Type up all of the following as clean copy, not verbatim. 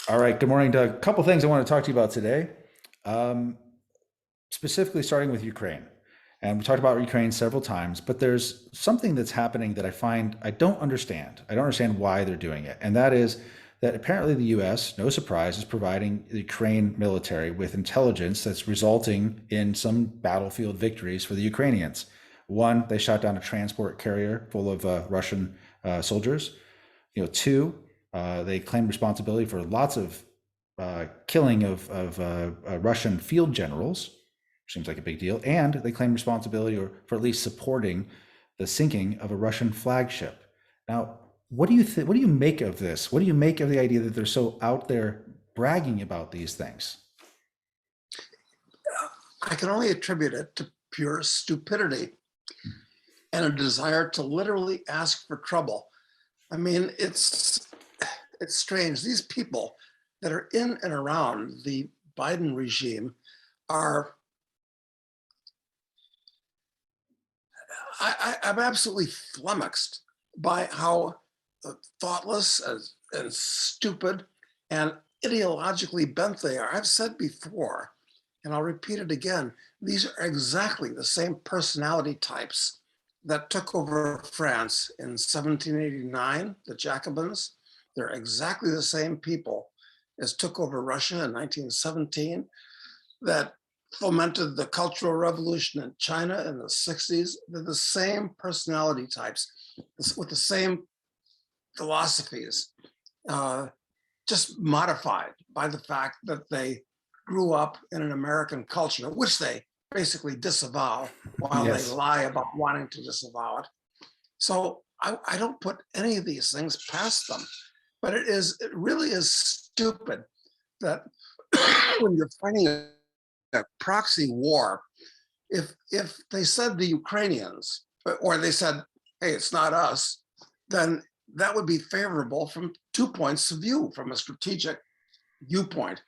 All right. Good morning, Doug. A couple things I want to talk to you about today, um, specifically starting with Ukraine. And we talked about Ukraine several times, but there's something that's happening that I find I don't understand. I don't understand why they're doing it. And that is that apparently the US, no surprise, is providing the Ukraine military with intelligence that's resulting in some battlefield victories for the Ukrainians. One, they shot down a transport carrier full of Russian soldiers. Two, they claim responsibility for lots of killing of Russian field generals. Seems like a big deal. And they claim responsibility for at least supporting the sinking of a Russian flagship. Now, what do you make of this? What do you make of the idea that they're so out there bragging about these things? I can only attribute it to pure stupidity and a desire to literally ask for trouble. I mean, it's strange. These people that are in and around the Biden regime are, I'm absolutely flummoxed by how thoughtless and stupid and ideologically bent they are. I've said before, and I'll repeat it again, these are exactly the same personality types that took over France in 1789, the Jacobins. They're exactly the same people as took over Russia in 1917, that fomented the Cultural Revolution in China in the 60s. They're the same personality types with the same philosophies, just modified by the fact that they grew up in an American culture, which they basically disavow while they Yes. lie about wanting to disavow it. So I don't put any of these things past them, but it really is stupid that when you're fighting a proxy war, if they said the Ukrainians, or they said, hey, it's not us, then that would be favorable from 2 points of view, from a strategic viewpoint.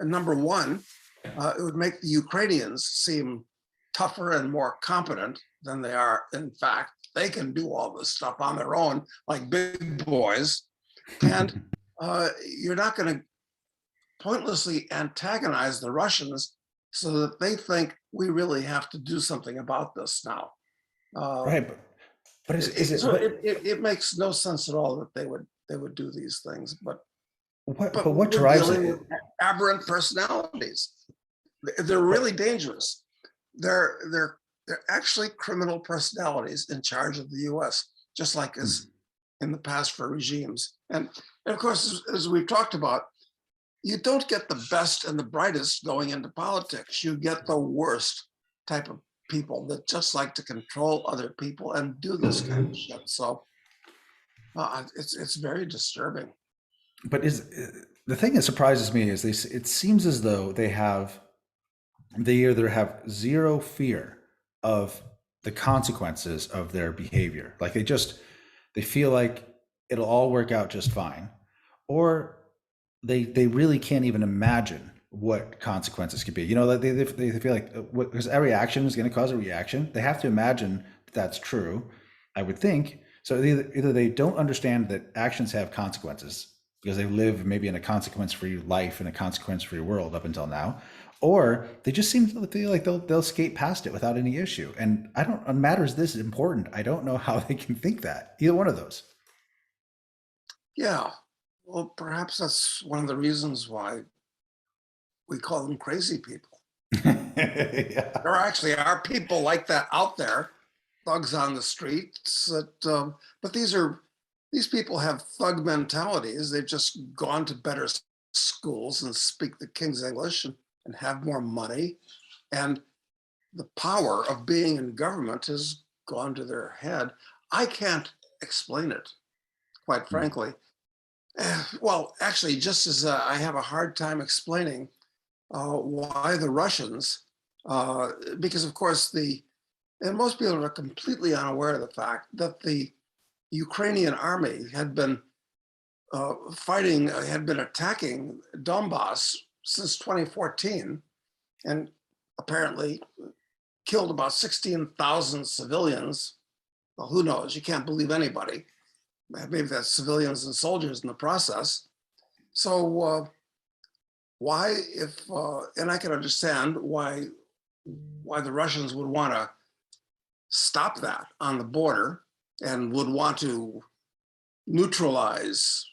Number one, it would make the Ukrainians seem tougher and more competent than they are. In fact, they can do all this stuff on their own, like big boys. And you're not going to pointlessly antagonize the Russians so that they think we really have to do something about this now. Uh, Right. But is it it makes no sense at all that they would do these things, but what we're drives dealing with it? aberrant personalities. They're really dangerous. They're actually criminal personalities in charge of the U.S., just like as in the past for regimes. And of course, as we've talked about, you don't get the best and the brightest going into politics. You get the worst type of people that just like to control other people and do this kind of shit. So it's very disturbing. But is the thing that surprises me is it seems as though they either have zero fear of the consequences of their behavior. Like they feel like it'll all work out just fine, or they really can't even imagine what consequences could be. Like they feel like because every action is going to cause a reaction. They have to imagine that that's true. I would think so. Either they don't understand that actions have consequences because they live maybe in a consequence-free life and a consequence-free world up until now, or they just seem to feel like they'll skate past it without any issue. And I don't on matters this important. I don't know how they can think that either one of those. Yeah. Well, perhaps that's one of the reasons why we call them crazy people. Yeah. There actually are people like that out there, thugs on the streets. But these people have thug mentalities. They've just gone to better schools and speak the King's English and have more money, and the power of being in government has gone to their head. I can't explain it, quite frankly. Well, actually, just as I have a hard time explaining why the Russians, because of course and most people are completely unaware of the fact that the Ukrainian army had been had been attacking Donbass since 2014, and apparently killed about 16,000 civilians. Well, who knows? You can't believe anybody. Maybe that's civilians and soldiers in the process. So why, if and I can understand why the Russians would want to stop that on the border and would want to neutralize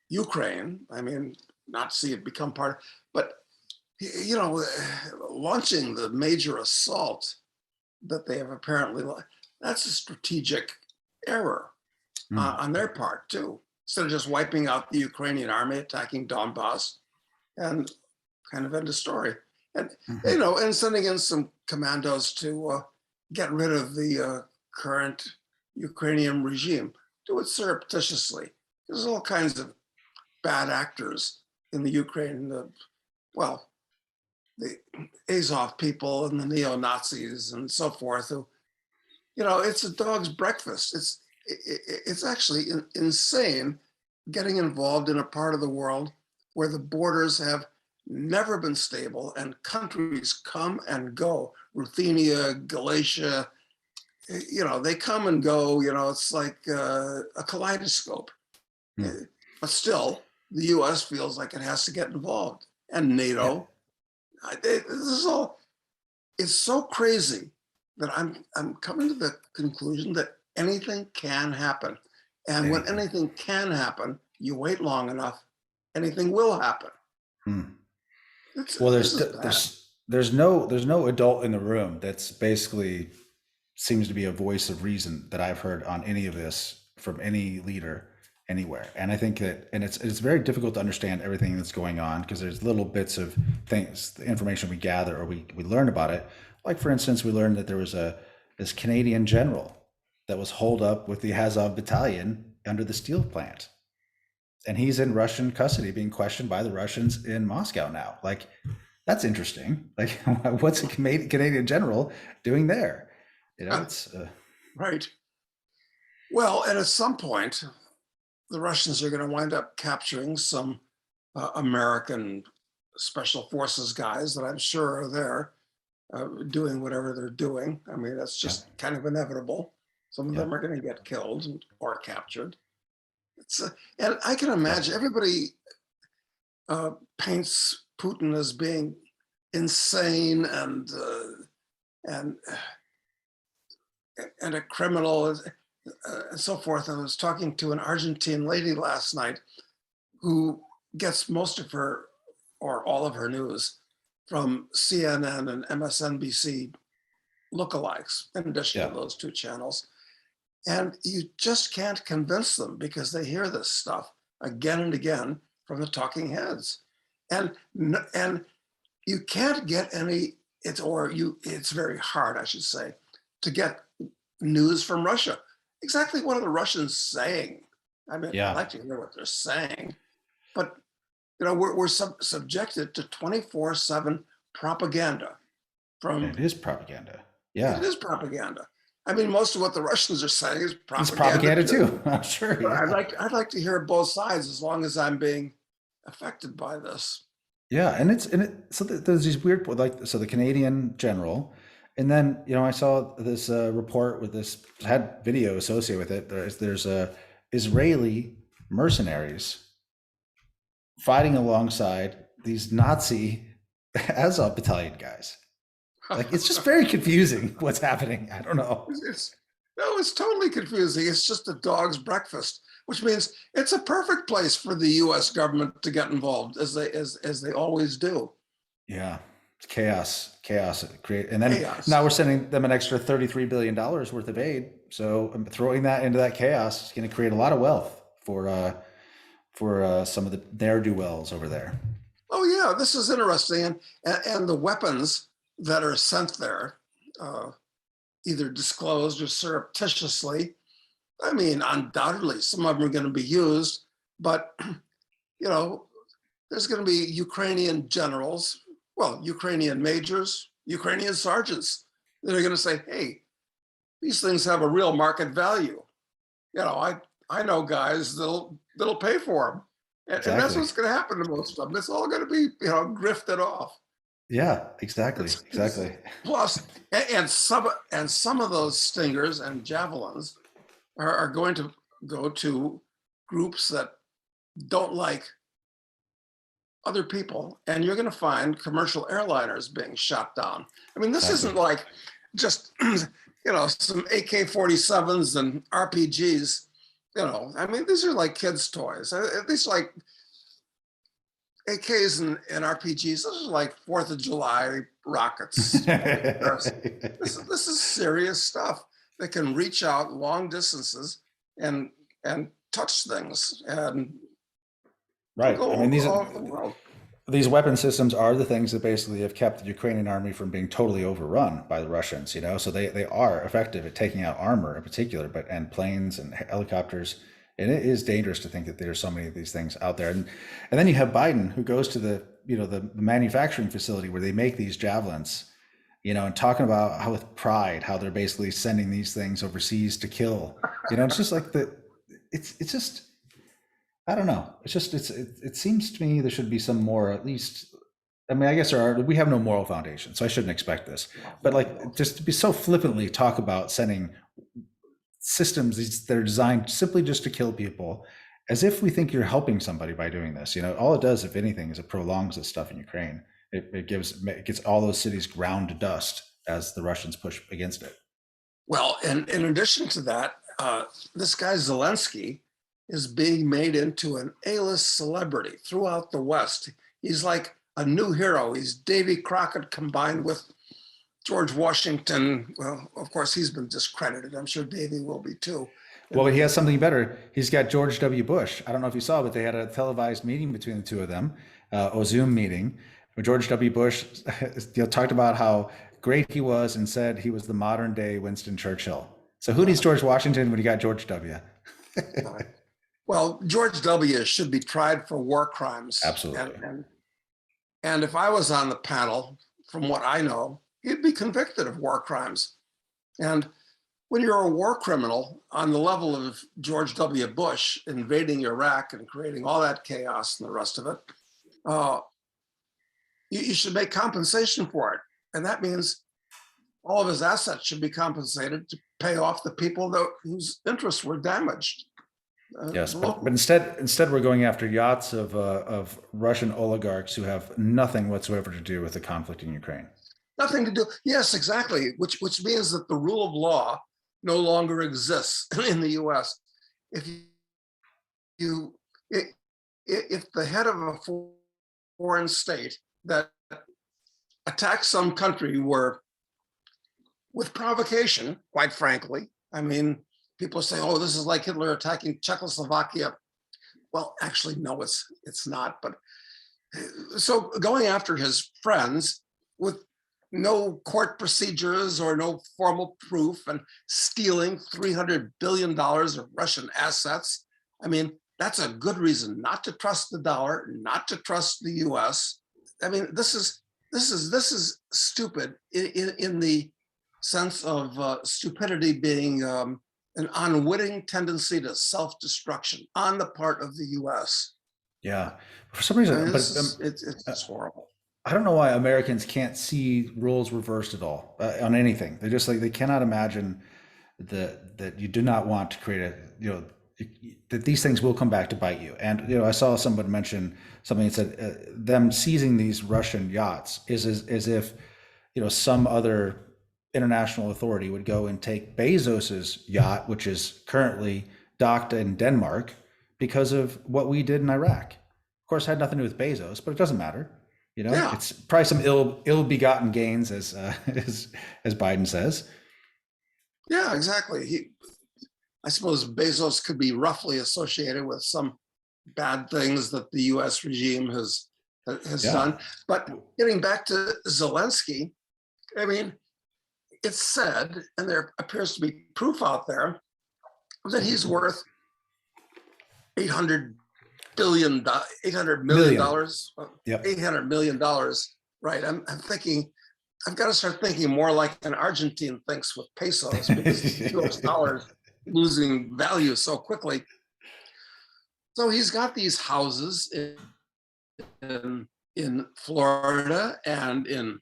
Ukraine. I mean, not see it become part, but you know, launching the major assault that they have apparently, that's a strategic error Mm. on their part too. Instead of just wiping out the Ukrainian army, attacking Donbass, and kind of end of story. And Mhm. and sending in some commandos to get rid of the current Ukrainian regime. Do it surreptitiously. There's all kinds of bad actors in the Ukraine. Well, the Azov people and the neo Nazis and so forth. Who, it's a dog's breakfast. It's actually insane getting involved in a part of the world where the borders have never been stable and countries come and go. Ruthenia, Galatia, they come and go. It's like a kaleidoscope. Mm. But still, the U.S. feels like it has to get involved, and Yeah. NATO. This is all. It's so crazy that I'm coming to the conclusion that anything can happen, and when Anything. anything can happen, you wait long enough, anything will happen. Mm. Well, This is bad. there's no adult in the room that's basically seems to be a voice of reason that I've heard on any of this from any leader anywhere. And I think that, and it's very difficult to understand everything that's going on because there's little bits of things, the information we gather or we learn about it. Like for instance, we learned that there was this Canadian general that was holed up with the Azov battalion under the steel plant. And he's in Russian custody being questioned by the Russians in Moscow now. Like, that's interesting. Like, what's a Canadian general doing there? It's Right. Well, and at some point, the Russians are going to wind up capturing some American special forces guys that I'm sure are there doing whatever they're doing. I mean, that's yeah, just kind of inevitable. Some of yeah, them are going to get killed or captured. And I can yeah, imagine everybody paints Putin as being insane and and a criminal and so forth. I was talking to an Argentine lady last night who gets most of her or all of her news from CNN and MSNBC lookalikes, in addition to yeah. those two channels. And you just can't convince them because they hear this stuff again and again from the talking heads. And and you can't get any it's very hard, I should say, to get news from Russia. Exactly what are the Russians saying? I mean, I'd Yeah. like to hear what they're saying, but we're subjected to 24/7 propaganda And from. it is propaganda. It Yeah. is propaganda. I mean, most of what the Russians are saying is It's propaganda propaganda too. too. I'm sure. But Yeah. I'd like to hear both sides as long as I'm being affected by this. Yeah. So there's these weird, like, so the Canadian general, and then, I saw this report with this, had video associated with it. There's Israeli mercenaries fighting alongside these Nazi Azov battalion guys. Like, it's just very confusing what's happening. I don't know. It's no, it's totally confusing. It's just a dog's breakfast, which means it's a perfect place for the U.S. government to get involved, as they always do. Yeah, it's chaos create, and then Chaos. now we're sending them an extra $33 billion worth of aid. So I'm throwing that into that chaos is going to create a lot of wealth for some of the ne'er do wells over there. Oh yeah, this is interesting, and the weapons that are sent there, uh, either disclosed or surreptitiously. I mean, undoubtedly, some of them are going to be used, but you know, there's going to be Ukrainian generals, well, Ukrainian majors, Ukrainian sergeants that are going to say, "Hey, these things have a real market value. I know guys that'll pay for them." And that's Exactly. what's going to happen to most of them. It's all going to be, grifted off. Yeah, exactly. It's Exactly. plus, and some of those stingers and javelins are going to go to groups that don't like other people, and you're going to find commercial airliners being shot down. I mean, this Exactly. isn't like just some AK-47s and RPGs. I mean, these are like kids' toys. These are like AKs and RPGs. Those are like Fourth of July rockets. This is serious stuff that can reach out long distances and touch things and Right. I go mean, all over the world. these weapon systems are the things that basically have kept the Ukrainian army from being totally overrun by the Russians, so they are effective at taking out armor in particular, but and planes and helicopters. And it is dangerous to think that there's so many of these things out there. And then you have Biden, who goes to the manufacturing facility where they make these javelins, and talking about how with pride, how they're basically sending these things overseas to kill. It's just like it's just, I don't know. It's just it seems to me there should be some more, at least. I mean, I guess we have no moral foundation, so I shouldn't expect this. But like, just to be so flippantly talk about sending systems that are designed simply just to kill people, as if we think you're helping somebody by doing this. All it does, if anything, is it prolongs this stuff in Ukraine. It gets all those cities ground to dust as the Russians push against it. Well, and in addition to that, this guy Zelensky is being made into an A-list celebrity throughout the West. He's like a new hero. He's Davy Crockett combined with George Washington. Well, of course, he's been discredited. I'm sure Davy will be too. Well, he has something better. He's got George W. Bush. I don't know if you saw, but they had a televised meeting between the two of them, a Zoom meeting, where George W. Bush talked about how great he was and said he was the modern day Winston Churchill. So who needs George Washington when you got George W.? Well, George W. should be tried for war crimes. Absolutely. And if I was on the panel, from what I know, he'd be convicted of war crimes. And when you're a war criminal on the level of George W. Bush invading Iraq and creating all that chaos and the rest of it, you should make compensation for it. And that means all of his assets should be compensated to pay off the people whose interests were damaged. Yes, but instead we're going after yachts of Russian oligarchs who have nothing whatsoever to do with the conflict in Ukraine. Nothing to do. Yes, exactly. Which means that the rule of law no longer exists in the U.S. If if the head of a foreign state that attacks some country were with provocation, quite frankly, I mean, people say, "Oh, this is like Hitler attacking Czechoslovakia." Well, actually, no, it's not. But so going after his friends with no court procedures or no formal proof and stealing $300 billion of Russian assets. I mean, that's a good reason not to trust the dollar, not to trust the US. I mean, this is stupid in the sense of stupidity being an unwitting tendency to self-destruction on the part of the US. Yeah, for some reason, I mean, but it's horrible. I don't know why Americans can't see roles reversed at all on anything. They're just like, they cannot imagine that you do not want to create that these things will come back to bite you. And I saw someone mention something that said them seizing these Russian yachts is as if some other international authority would go and take Bezos's yacht, which is currently docked in Denmark, because of what we did in Iraq. Of course, it had nothing to do with Bezos, but it doesn't matter. Yeah. It's probably some ill-begotten gains, as Biden says. Yeah, exactly. I suppose Bezos could be roughly associated with some bad things that the U.S. regime has done. But getting back to Zelensky, I mean, it's said, and there appears to be proof out there, that he's worth $800 million, Yep. $800 million. Right. I'm thinking, I've got to start thinking more like an Argentine thinks with pesos, because the US dollar is losing value so quickly. So he's got these houses in Florida and in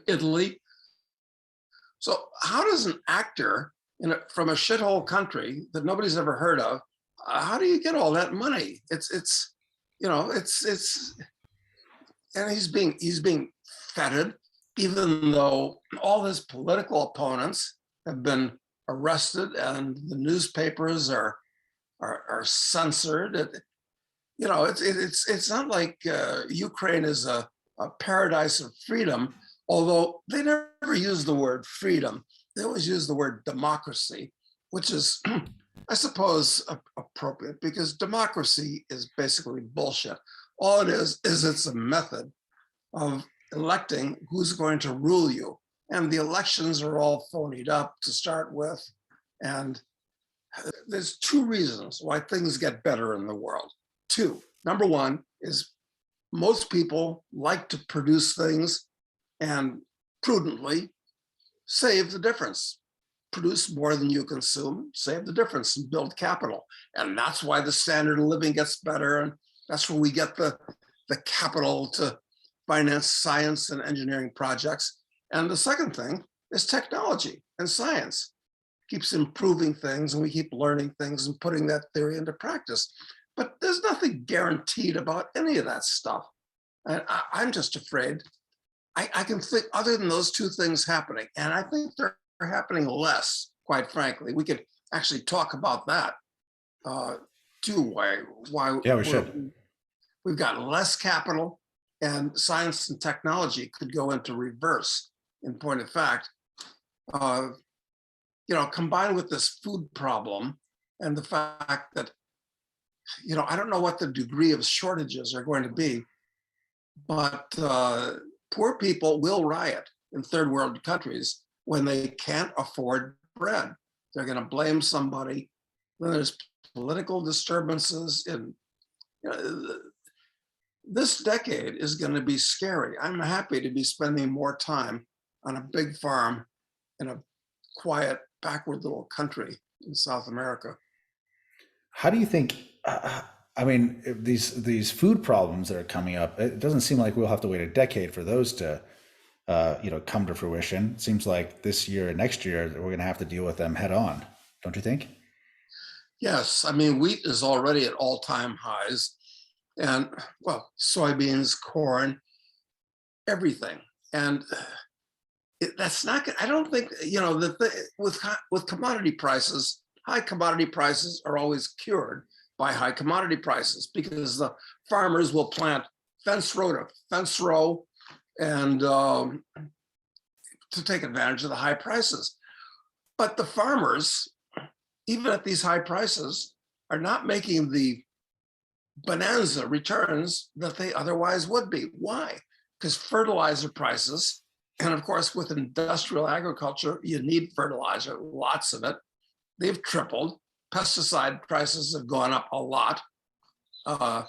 Italy. So how does an actor from a shithole country that nobody's ever heard of, how do you get all that money? It's and he's being feted, even though all his political opponents have been arrested and the newspapers are censored. It's not like Ukraine is a paradise of freedom, although they never use the word freedom. They always use the word democracy, which is, I suppose, appropriate because democracy is basically bullshit. All it is it's a method of electing who's going to rule you. And the elections are all phonied up to start with. And there's two reasons why things get better in the world. Two. Number one is most people like to produce things and prudently save the difference. Produce more than you consume, save the difference, and build capital. And that's why the standard of living gets better. And that's where we get the capital to finance science and engineering projects. And the second thing is technology and science. Keeps improving things and we keep learning things and putting that theory into practice. But there's nothing guaranteed about any of that stuff. And I'm just afraid I can think other than those two things happening, and I think they're happening less, quite frankly. We could actually talk about that too, why Yeah, we should. we've got less capital and science and technology could go into reverse. In point of fact, combined with this food problem and the fact that, I don't know what the degree of shortages are going to be, but poor people will riot in third world countries when they can't afford bread. They're going to blame somebody. Then there's political disturbances. This decade is going to be scary. I'm happy to be spending more time on a big farm in a quiet, backward little country in South America. How do you think? I mean, if these food problems that are coming up, it doesn't seem like we'll have to wait a decade for those to, come to fruition. It seems like this year and next year we're going to have to deal with them head on. Don't you think? Yes, I mean, wheat is already at all-time highs, and well, soybeans, corn, everything. And that's not. I don't think with commodity prices, high commodity prices are always cured by high commodity prices because the farmers will plant fence row to fence row and to take advantage of the high prices. But the farmers, even at these high prices, are not making the bonanza returns that they otherwise would be. Why? Because fertilizer prices, and of course, with industrial agriculture, you need fertilizer, lots of it. They've tripled. Pesticide prices have gone up a lot. The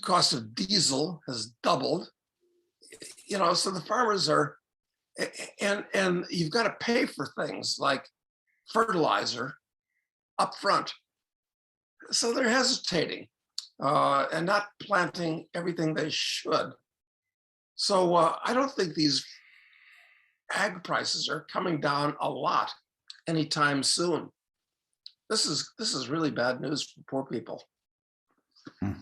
cost of diesel has doubled. So the farmers are, and you've got to pay for things like fertilizer up front. So they're hesitating and not planting everything they should. So I don't think these ag prices are coming down a lot anytime soon. This is really bad news for poor people. Hmm.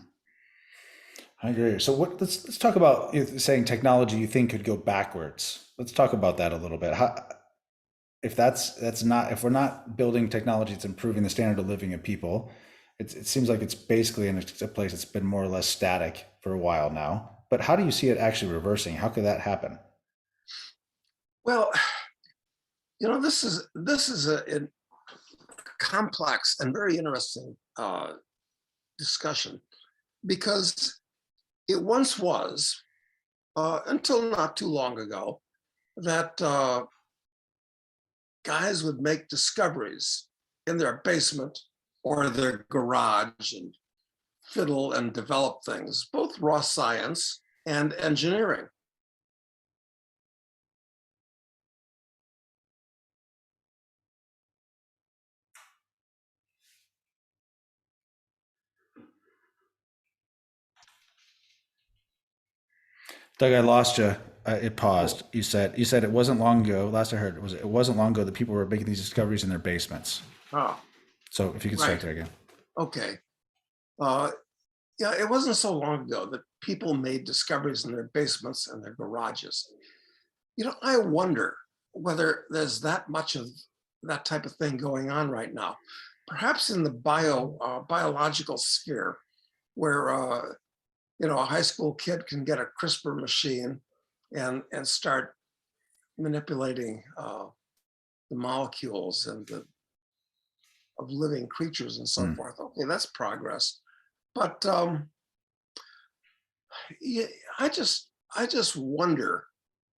I agree. So let's talk about saying technology you think could go backwards. Let's talk about that a little bit. If that's not if we're not building technology that's improving the standard of living of people, it seems like it's basically in a place that's been more or less static for a while now. But how do you see it actually reversing? How could that happen? Well, this is a complex and very interesting discussion because it once was, until not too long ago, that guys would make discoveries in their basement or their garage and fiddle and develop things, both raw science and engineering. Doug, I lost you. It Oh, paused. You said it wasn't long ago. Last I heard it wasn't long ago that people were making these discoveries in their basements. oh, So if you could start right. there again. Okay. Uh, Yeah, it wasn't so long ago that people made discoveries in their basements and their garages. I wonder whether there's that much of that type of thing going on right now. Perhaps in the biological sphere, where a high school kid can get a CRISPR machine and start manipulating the molecules of living creatures and so Hmm. forth. Okay, that's progress. But yeah, I just wonder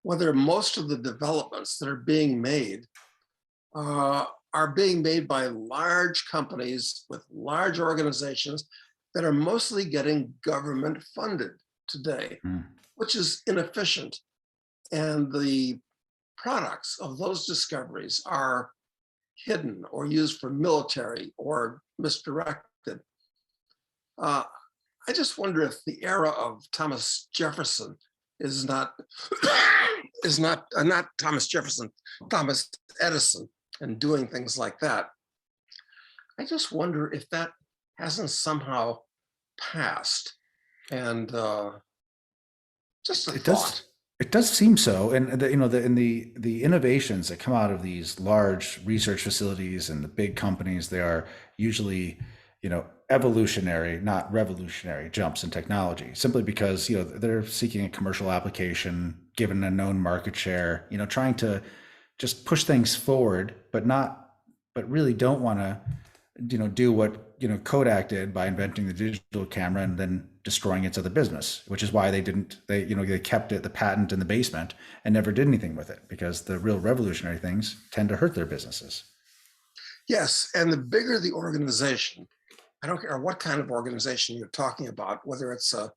whether most of the developments that are being made uh, are being made by large companies with large organizations that are mostly getting government funded today, Hmm. which is inefficient. And the products of those discoveries are hidden or used for military or misdirected. Uh, I just wonder if the era of Thomas Jefferson is not not Thomas Jefferson, Thomas Edison, and doing things like that. I just wonder if that hasn't somehow passed. And just a It thought. does. It does seem so, and the innovations that come out of these large research facilities and the big companies, they are usually evolutionary, not revolutionary jumps in technology. Simply because they're seeking a commercial application, given a known market share, trying to just push things forward, but really don't want to do what Kodak did by inventing the digital camera and then destroying its other business, which is why they kept the patent in the basement and never did anything with it, because the real revolutionary things tend to hurt their businesses. Yes, and the bigger the organization, I don't care what kind of organization you're talking about, whether it's a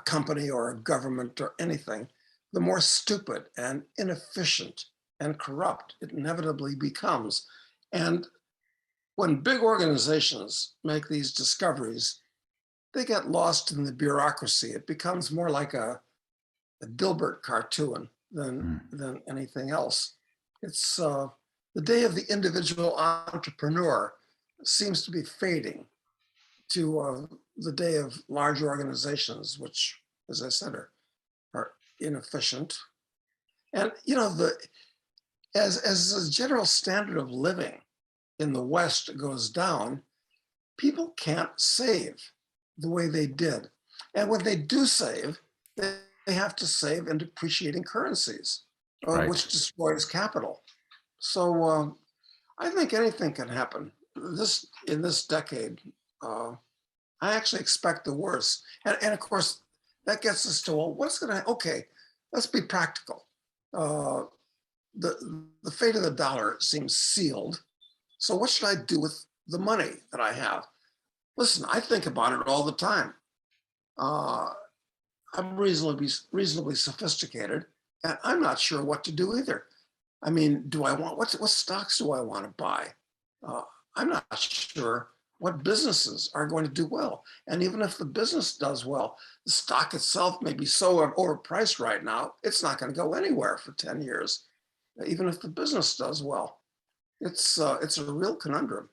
company or a government or anything, the more stupid and inefficient and corrupt it inevitably becomes. And when big organizations make these discoveries, they get lost in the bureaucracy. It becomes more like a Dilbert cartoon Mm. than anything else. It's the day of the individual entrepreneur seems to be fading to the day of large organizations, which, as I said, are inefficient. And as the general standard of living in the West goes down, people can't save the way they did. And when they do save, they have to save in depreciating currencies, Right. which destroys capital. So I think anything can happen. In this decade, uh, I actually expect the worst. And of course, that gets us to, well, what's going to, okay, let's be practical. Uh, the fate of the dollar seems sealed. So what should I do with the money that I have? Listen, I think about it all the time. Uh, I'm reasonably sophisticated, and I'm not sure what to do either. I mean, do I want what stocks do I want to buy? Uh, I'm not sure what businesses are going to do well. And even if the business does well, the stock itself may be so overpriced right now, it's not going to go anywhere for 10 years, even if the business does well. It's a real conundrum.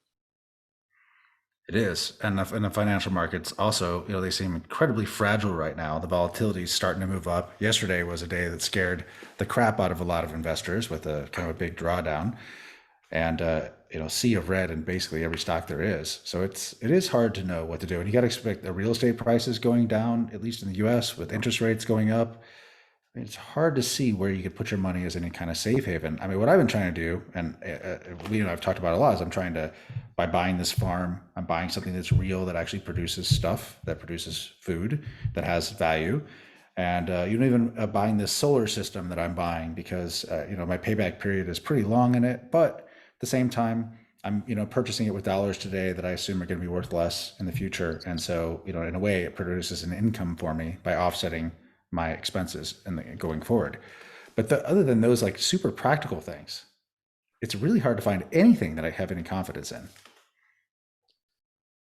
It is, and the financial markets also, they seem incredibly fragile right now. The volatility is starting to move up. Yesterday was a day that scared the crap out of a lot of investors with a kind of a big drawdown, and sea of red in basically every stock there is. So it is hard to know what to do, and you got to expect the real estate prices going down, at least in the U.S. with interest rates going up. It's hard to see where you could put your money as any kind of safe haven. I mean, what I've been trying to do, and I've talked about a lot, is I'm trying to, by buying this farm, I'm buying something that's real, that actually produces stuff, that produces food, that has value, and even buying this solar system that I'm buying, because my payback period is pretty long in it, but at the same time, I'm purchasing it with dollars today that I assume are going to be worth less in the future, and so in a way, it produces an income for me by offsetting my expenses and going forward. But other than those like super practical things, it's really hard to find anything that I have any confidence in.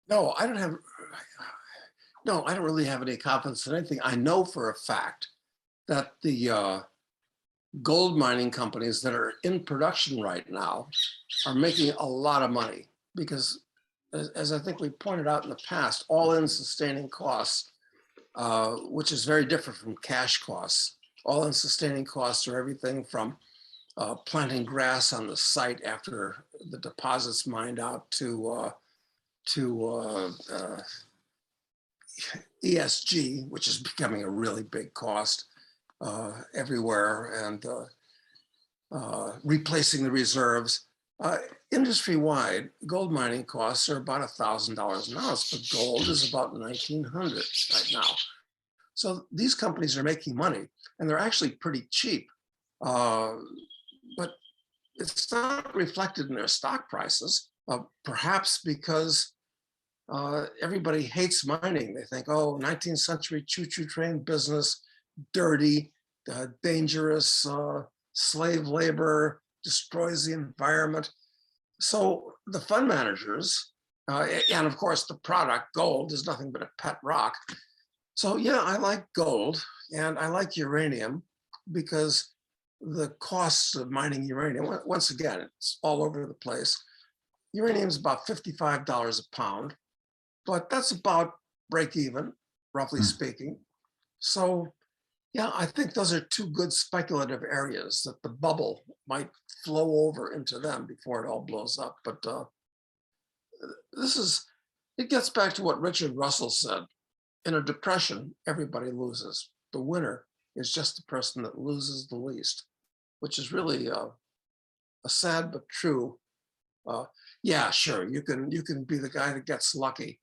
No, I don't have. No, I don't really have any confidence in anything. I know for a fact that the gold mining companies that are in production right now are making a lot of money because as I think we pointed out in the past, all-in sustaining costs, which is very different from cash costs. All-in sustaining costs are everything from planting grass on the site after the deposit's mined out to ESG, which is becoming a really big cost everywhere, and replacing the reserves. Industry-wide, gold mining costs are about $1,000 an ounce, but gold is about 1,900 right now. So these companies are making money, and they're actually pretty cheap, but it's not reflected in their stock prices, perhaps because everybody hates mining. They think, oh, 19th century choo-choo train business, dirty, dangerous, slave labor, destroys the environment. So the fund managers, and of course the product, gold, is nothing but a pet rock. So yeah, I like gold and I like uranium because the costs of mining uranium, once again, it's all over the place. Uranium is about $55 a pound, but that's about break even, roughly speaking. So yeah, I think those are two good speculative areas that the bubble might flow over into them before it all blows up. But it gets back to what Richard Russell said. In a depression, everybody loses. The winner is just the person that loses the least, which is really a sad but true. Yeah, sure, you can be the guy that gets lucky,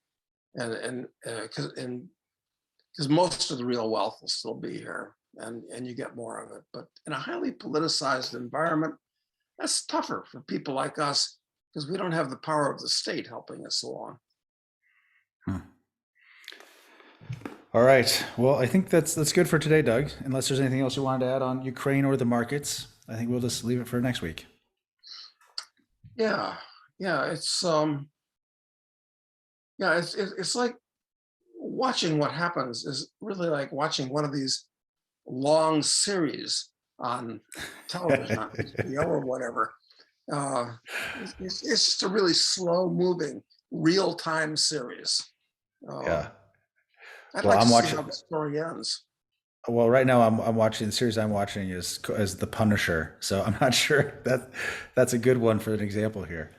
and because most of the real wealth will still be here, and you get more of it. But in a highly politicized environment, that's tougher for people like us because we don't have the power of the state helping us along. All right. Well, I think that's good for today, Doug. Unless there's anything else you wanted to add on Ukraine or the markets, I think we'll just leave it for next week. Yeah, yeah, it's like watching what happens is really like watching one of these long series on television, on HBO or whatever. It's just a really slow moving, real time series. Yeah. I'd Well, like to I'm see watching. how the story ends. Well, right now I'm watching the series I'm watching is The Punisher, so I'm not sure that's a good one for an example here.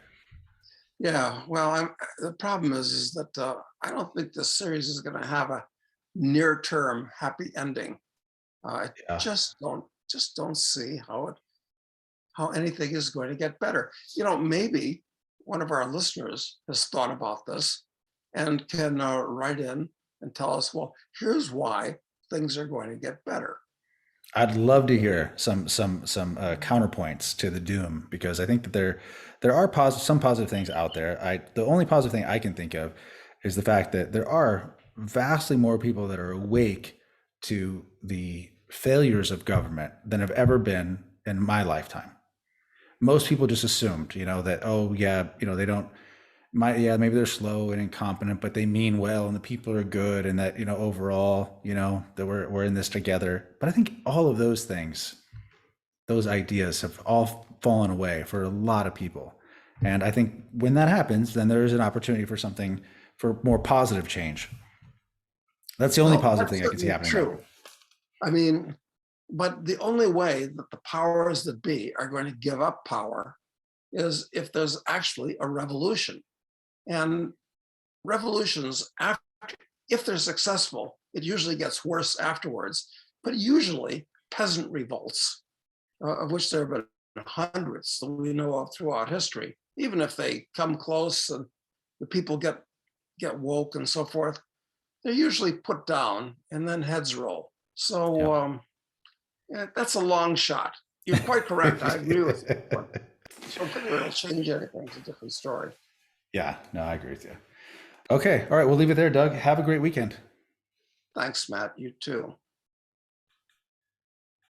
Yeah, well, the problem is that I don't think this series is going to have a near-term happy ending. I Yeah. just don't see how anything is going to get better. Maybe one of our listeners has thought about this and can write in and tell us, well, here's why things are going to get better. I'd love to hear some counterpoints to the doom because I think that there are some positive things out there. The only positive thing I can think of is the fact that there are vastly more people that are awake to the failures of government than have ever been in my lifetime. Most people just assumed, that, oh yeah, they don't maybe they're slow and incompetent, but they mean well and the people are good and that, overall, that we're in this together. But I think all of those things, those ideas have all fallen away for a lot of people. And I think when that happens, then there is an opportunity for more positive change. That's the only Well, positive that's thing I can see certainly happening right now. true. I mean, but the only way that the powers that be are going to give up power is if there's actually a revolution. And revolutions, if they're successful, it usually gets worse afterwards. But usually, peasant revolts, of which there have been hundreds that we know of throughout history, even if they come close and the people get woke and so forth, they're usually put down and then heads roll. So Yeah. yeah, that's a long shot. You're quite correct. I agree with you. But I don't think it'll change anything. It's a different story. Yeah, no, I agree with you. Okay. All right. We'll leave it there, Doug. Have a great weekend. Thanks, Matt. You too.